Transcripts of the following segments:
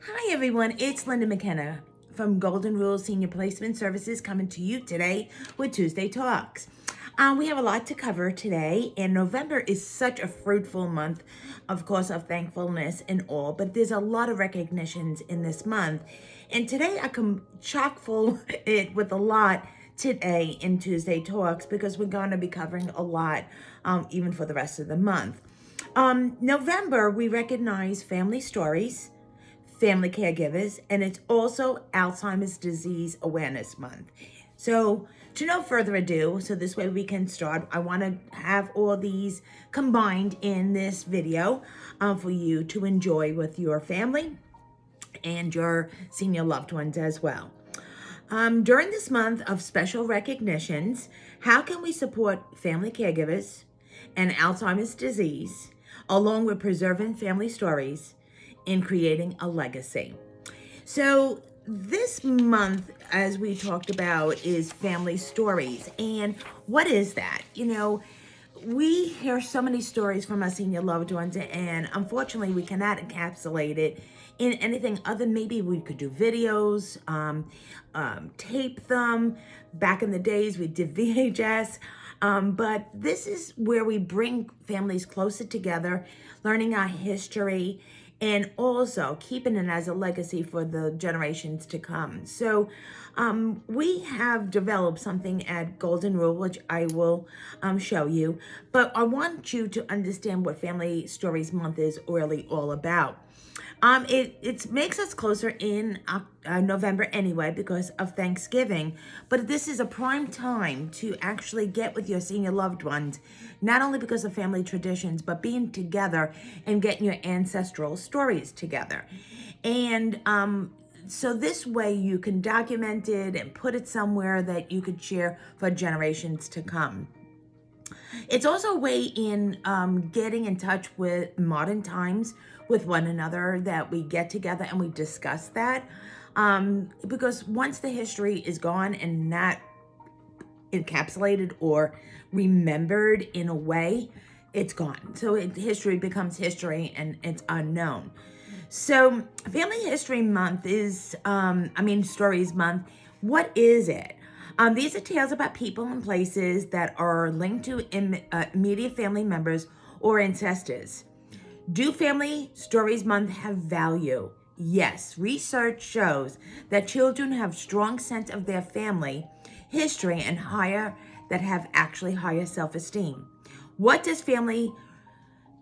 Hi everyone, it's Linda McKenna from Golden Rules Senior Placement Services coming to you today with Tuesday Talks. We have a lot to cover today, and November is such a fruitful month, of course, of thankfulness and all, but there's a lot of recognitions in this month. And today I can chock full it with a lot today in Tuesday Talks because we're going to be covering a lot even for the rest of the month. November, we recognize family stories, family caregivers, and it's also Alzheimer's Disease Awareness Month. So, to no further ado, so this way we can start, I want to have all these combined in this video for you to enjoy with your family and your senior loved ones as well. During this month of special recognitions, how can we support family caregivers and Alzheimer's disease, along with preserving family stories in creating a legacy? So this month, as we talked about, is family stories. And what is that? We hear so many stories from our senior loved ones, and unfortunately, we cannot encapsulate it in anything other than maybe we could do videos, tape them. Back in the days, we did VHS. But this is where we bring families closer together, learning our history, and also keeping it as a legacy for the generations to come. So we have developed something at Golden Rule, which I will show you, but I want you to understand what Family Stories Month is really all about. It makes us closer in November anyway because of Thanksgiving, but this is a prime time to actually get with your senior loved ones, not only because of family traditions, but being together and getting your ancestral stories together. And so this way you can document it and put it somewhere that you could share for generations to come. It's also a way in getting in touch with modern times with one another, that we get together and we discuss that. Because once the history is gone and not encapsulated or remembered in a way, it's gone. So history becomes history and it's unknown. So Family History Month is, Stories Month. What is it? These are tales about people and places that are linked to immediate family members or ancestors. Do Family Stories Month have value? Yes. Research shows that children have strong sense of their family history and have actually higher self-esteem. What does family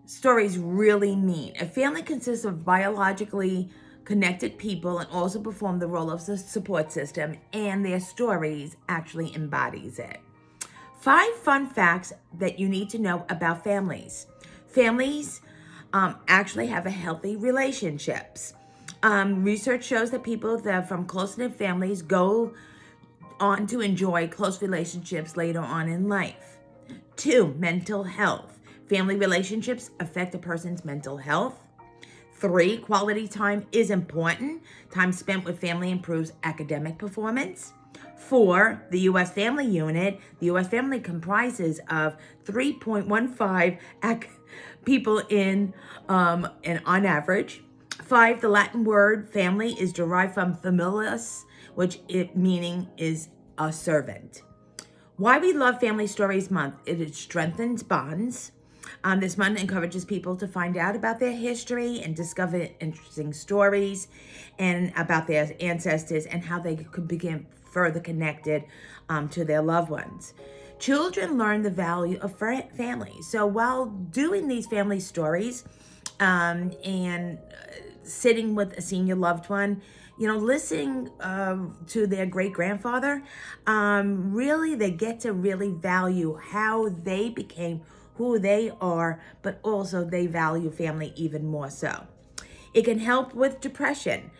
stories really mean? A family consists of biologically connected people and also perform the role of the support system, and their stories actually embodies it. 5 fun facts that you need to know about families. Families actually have a healthy relationships. Research shows that people that from close-knit families go on to enjoy close relationships later on in life. 2, mental health. Family relationships affect a person's mental health. 3, quality time is important. Time spent with family improves academic performance. 4, the U.S. Family Unit. The U.S. Family comprises of 3.15 people on average. 5, the Latin word family is derived from familias, which meaning is a servant. Why we love Family Stories Month? It strengthens bonds. This month encourages people to find out about their history and discover interesting stories and about their ancestors and how they could become further connected to their loved ones. Children learn the value of family. So while doing these family stories and sitting with a senior loved one, listening to their great-grandfather, really they get to really value how they became who they are, but also they value family even more so. It can help with depression.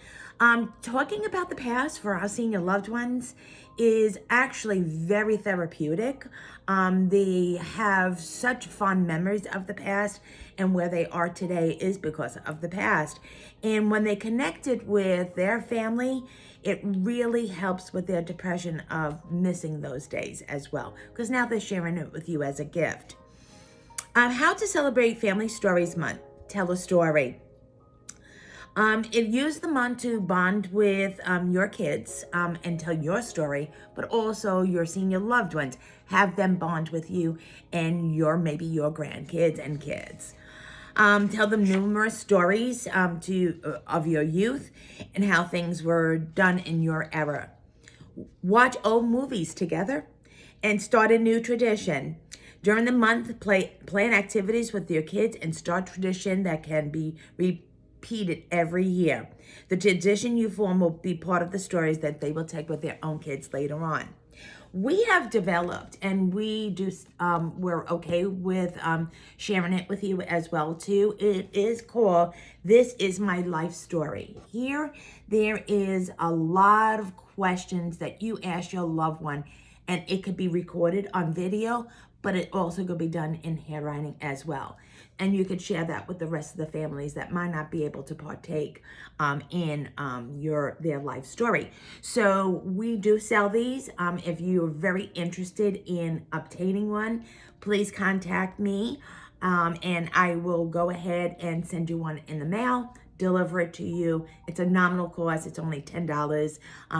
Talking about the past for our senior loved ones is actually very therapeutic. They have such fond memories of the past, and where they are today is because of the past. And when they connected with their family, it really helps with their depression of missing those days as well, because now they're sharing it with you as a gift. How to celebrate Family Stories Month. Tell a story. It used the month to bond with your kids and tell your story, but also your senior loved ones. Have them bond with you and maybe your grandkids and kids. Tell them numerous stories of your youth and how things were done in your era. Watch old movies together and start a new tradition. During the month, plan activities with your kids and start tradition that can be repeated every year. The tradition you form will be part of the stories that they will take with their own kids later on. We have developed, and we're okay with sharing it with you as well too. It is called This Is My Life Story. Here, there is a lot of questions that you ask your loved one, and it could be recorded on video, but it also could be done in handwriting as well. And you could share that with the rest of the families that might not be able to partake in their life story. So we do sell these. If you're very interested in obtaining one, please contact me and I will go ahead and send you one in the mail, deliver it to you. It's a nominal cost. It's only $10.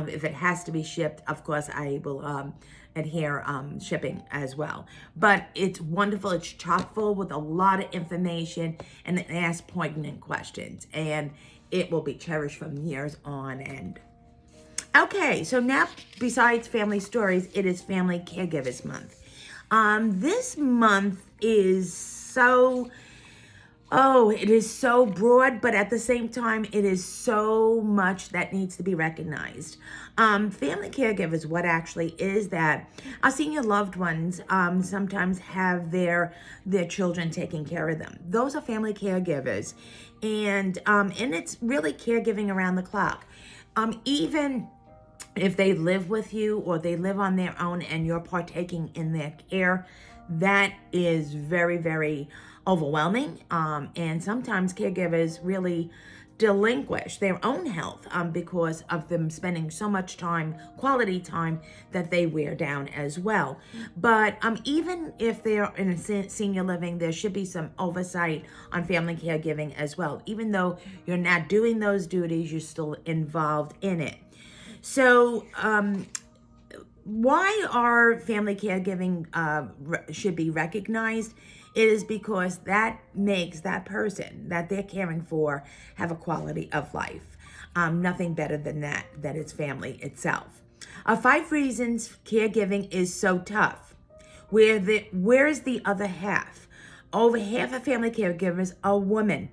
If it has to be shipped, of course, I will adhere shipping as well. But it's wonderful. It's chock full with a lot of information and it asks poignant questions. And it will be cherished from years on end. Okay, so now besides family stories, it is Family Caregivers Month. This month is it is so broad, but at the same time, it is so much that needs to be recognized. Family caregivers, what actually is that our senior loved ones sometimes have their children taking care of them. Those are family caregivers, and it's really caregiving around the clock. Even if they live with you or they live on their own and you're partaking in their care, that is very, very overwhelming. And sometimes caregivers really delinquish their own health because of them spending so much time, quality time, that they wear down as well. But even if they're in a senior living, there should be some oversight on family caregiving as well. Even though you're not doing those duties, you're still involved in it. So why our family caregiving should be recognized? It is because that makes that person that they're caring for have a quality of life. Nothing better than that it's family itself. 5 reasons caregiving is so tough. Where's the other half? Over half of family caregivers are women.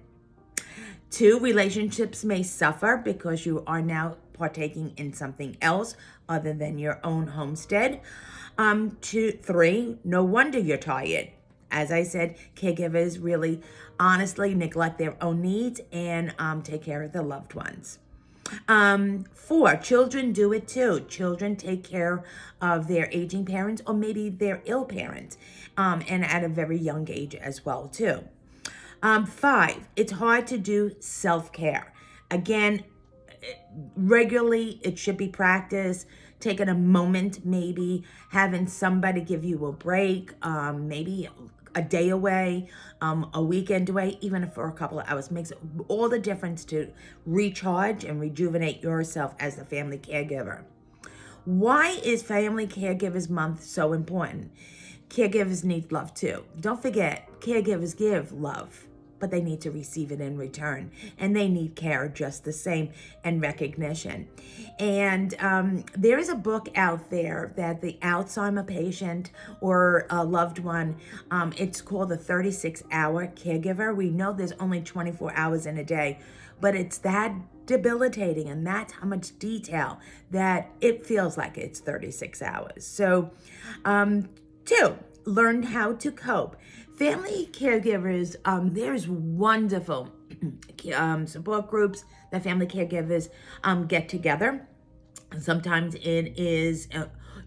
2, relationships may suffer because you are now partaking in something else other than your own homestead. 3, no wonder you're tired. As I said, caregivers really honestly neglect their own needs and take care of their loved ones. 4, children do it too. Children take care of their aging parents or maybe their ill parents, and at a very young age as well too. 5, it's hard to do self-care. Again, regularly it should be practiced. Taking a moment, maybe having somebody give you a break, maybe a day away, a weekend away, even for a couple of hours, makes all the difference to recharge and rejuvenate yourself as a family caregiver. Why is Family Caregivers Month so important? Caregivers need love too. Don't forget, caregivers give love, but they need to receive it in return. And they need care just the same and recognition. And there is a book out there that the Alzheimer's patient or a loved one, it's called the 36-hour caregiver. We know there's only 24 hours in a day, but it's that debilitating and that's how much detail that it feels like it's 36 hours. So 2, learn how to cope. Family caregivers, there's wonderful support groups that family caregivers get together. Sometimes it is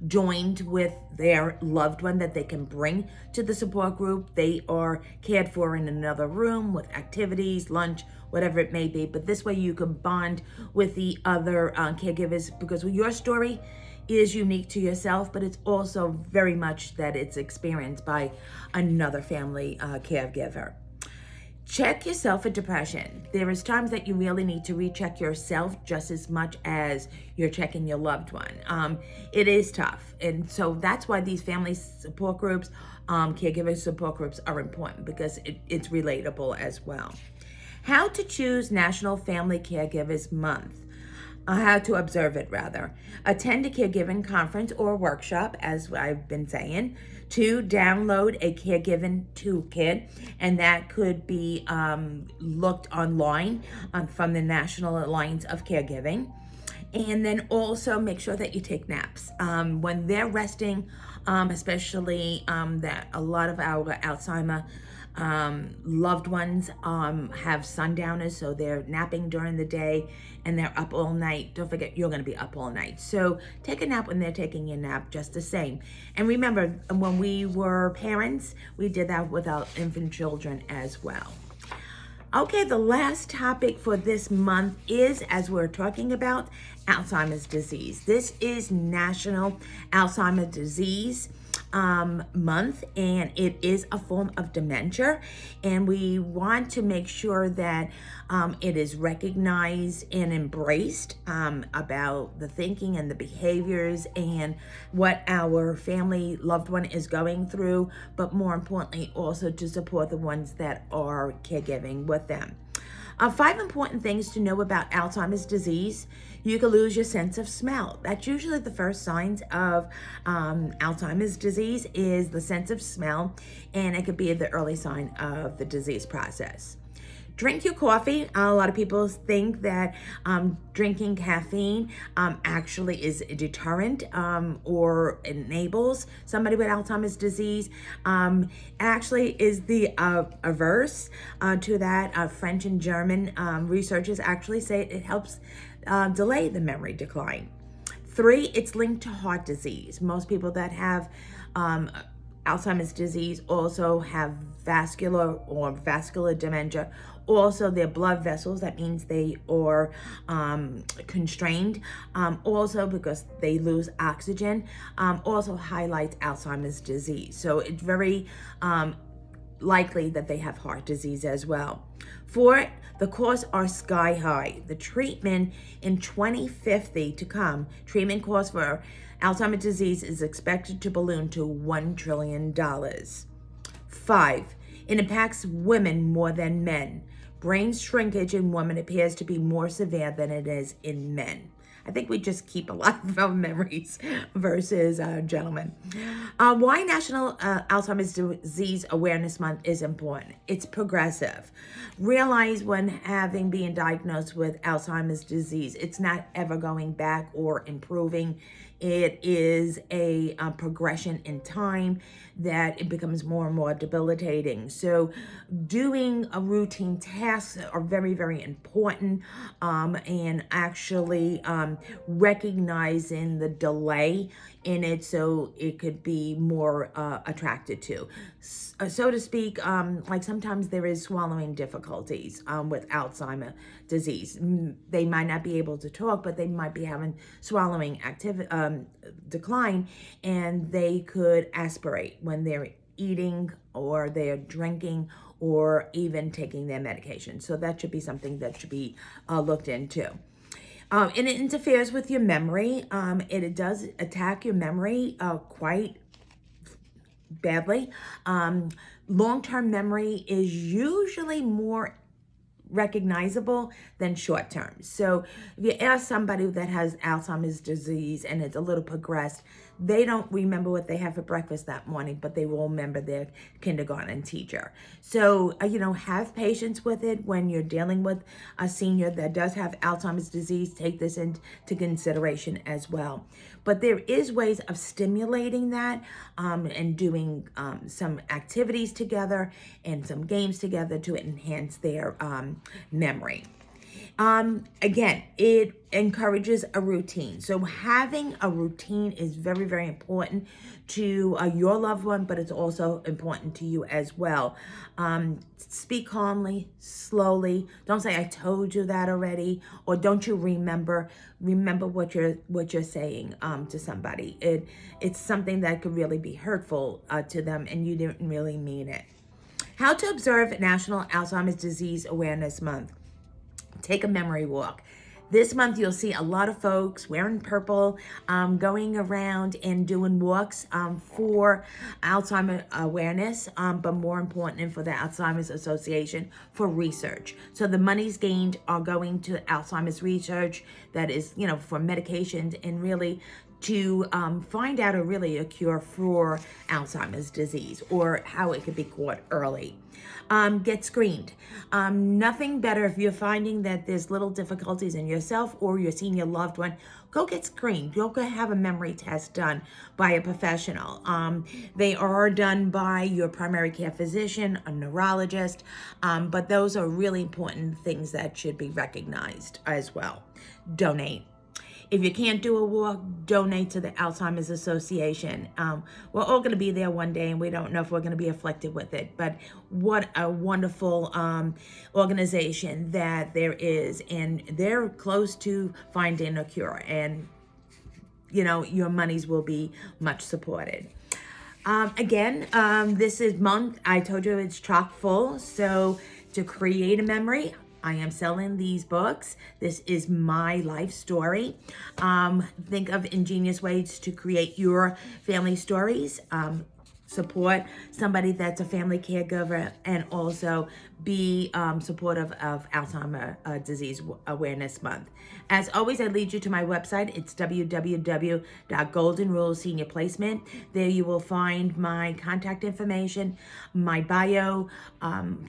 joined with their loved one that they can bring to the support group. They are cared for in another room with activities, lunch, whatever it may be. But this way you can bond with the other caregivers because your story is unique to yourself, but it's also very much that it's experienced by another family caregiver. Check yourself for depression. There is times that you really need to recheck yourself just as much as you're checking your loved one. It is tough. And so that's why these family support groups, caregiver support groups are important, because it's relatable as well. How to choose National Family Caregivers Month. How to observe it, rather. Attend a caregiving conference or workshop, as I've been saying. 2, download a caregiving toolkit, and that could be looked online from the National Alliance of Caregiving. And then also make sure that you take naps. When they're resting, especially that a lot of our Alzheimer loved ones have sundowners, so they're napping during the day and they're up all night. Don't forget, you're going to be up all night. So take a nap when they're taking your nap, just the same. And remember, when we were parents, we did that with our infant children as well. Okay, the last topic for this month is, as we're talking about, Alzheimer's disease. This is National Alzheimer's Disease month, and it is a form of dementia, and we want to make sure that it is recognized and embraced about the thinking and the behaviors and what our family loved one is going through, but more importantly also to support the ones that are caregiving with them. 5 important things to know about Alzheimer's disease. You can lose your sense of smell. That's usually the first signs of Alzheimer's disease, is the sense of smell, and it could be the early sign of the disease process. Drink your coffee. A lot of people think that drinking caffeine actually is a deterrent or enables somebody with Alzheimer's disease. Actually is the averse to that. French and German researchers actually say it helps delay the memory decline. 3, it's linked to heart disease. Most people that have Alzheimer's disease also have vascular dementia. Also, their blood vessels, that means they are constrained. Also, because they lose oxygen, also highlights Alzheimer's disease. So it's very likely that they have heart disease as well. 4, the costs are sky high. The treatment in 2050 to come, treatment costs for Alzheimer's disease is expected to balloon to $1 trillion. 5, it impacts women more than men. Brain shrinkage in women appears to be more severe than it is in men. I think we just keep a lot of our memories versus gentlemen. Why National Alzheimer's Disease Awareness Month is important. It's progressive. Realize when being diagnosed with Alzheimer's disease, it's not ever going back or improving. It is a progression in time that it becomes more and more debilitating. So doing a routine tasks are very, very important, and actually recognizing the delay in it so it could be more attracted to. So to speak, like sometimes there is swallowing difficulties with Alzheimer's disease. They might not be able to talk, but they might be having swallowing decline, and they could aspirate when they're eating or they're drinking or even taking their medication. So that should be something that should be looked into. And it interferes with your memory. It does attack your memory quite badly. Long-term memory is usually more recognizable than short term. So if you ask somebody that has Alzheimer's disease and it's a little progressed, they don't remember what they had for breakfast that morning, but they will remember their kindergarten teacher. So, have patience with it when you're dealing with a senior that does have Alzheimer's disease. Take this into consideration as well. But there is ways of stimulating that and doing some activities together and some games together to enhance their memory. Again, it encourages a routine. So having a routine is very, very important to your loved one, but it's also important to you as well. Speak calmly, slowly. Don't say, I told you that already, or don't you remember. Remember what you're saying to somebody. It's something that could really be hurtful to them, and you didn't really mean it. How to observe National Alzheimer's Disease Awareness Month. Take a memory walk. This month, you'll see a lot of folks wearing purple, going around and doing walks for Alzheimer's awareness, but more important, and for the Alzheimer's Association for research. So the monies gained are going to Alzheimer's research that is, for medications and really to find out a cure for Alzheimer's disease or how it could be caught early. Get screened. Nothing better if you're finding that there's little difficulties in yourself or you're seeing your loved one. Go get screened. Go have a memory test done by a professional. They are done by your primary care physician, a neurologist, but those are really important things that should be recognized as well. Donate. If you can't do a walk, donate to the Alzheimer's Association. We're all going to be there one day, and we don't know if we're going to be afflicted with it. But what a wonderful organization that there is, and they're close to finding a cure. And your monies will be much supported. Again, this is month. I told you it's chock full. So to create a memory, I am selling these books. This is my life story. Think of ingenious ways to create your family stories. Support somebody that's a family caregiver, and also be supportive of Alzheimer's Disease Awareness Month. As always, I lead you to my website. It's www.goldenrulesseniorplacement. There you will find my contact information, my bio,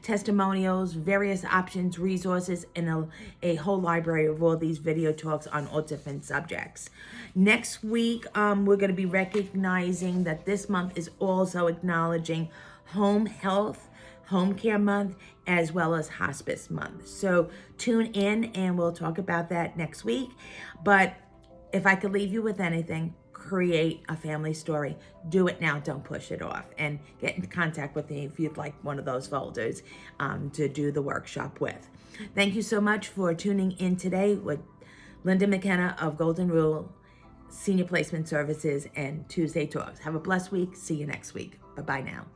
testimonials, various options, resources, and a whole library of all these video talks on all different subjects. Next week, we're going to be recognizing that this month is also acknowledging home health, home care month, as well as hospice month. So tune in and we'll talk about that next week. But if I could leave you with anything, create a family story. Do it now. Don't push it off. And get in contact with me if you'd like one of those folders to do the workshop with. Thank you so much for tuning in today with Linda McKenna of Golden Rule Senior Placement Services and Tuesday Talks. Have a blessed week. See you next week. Bye-bye now.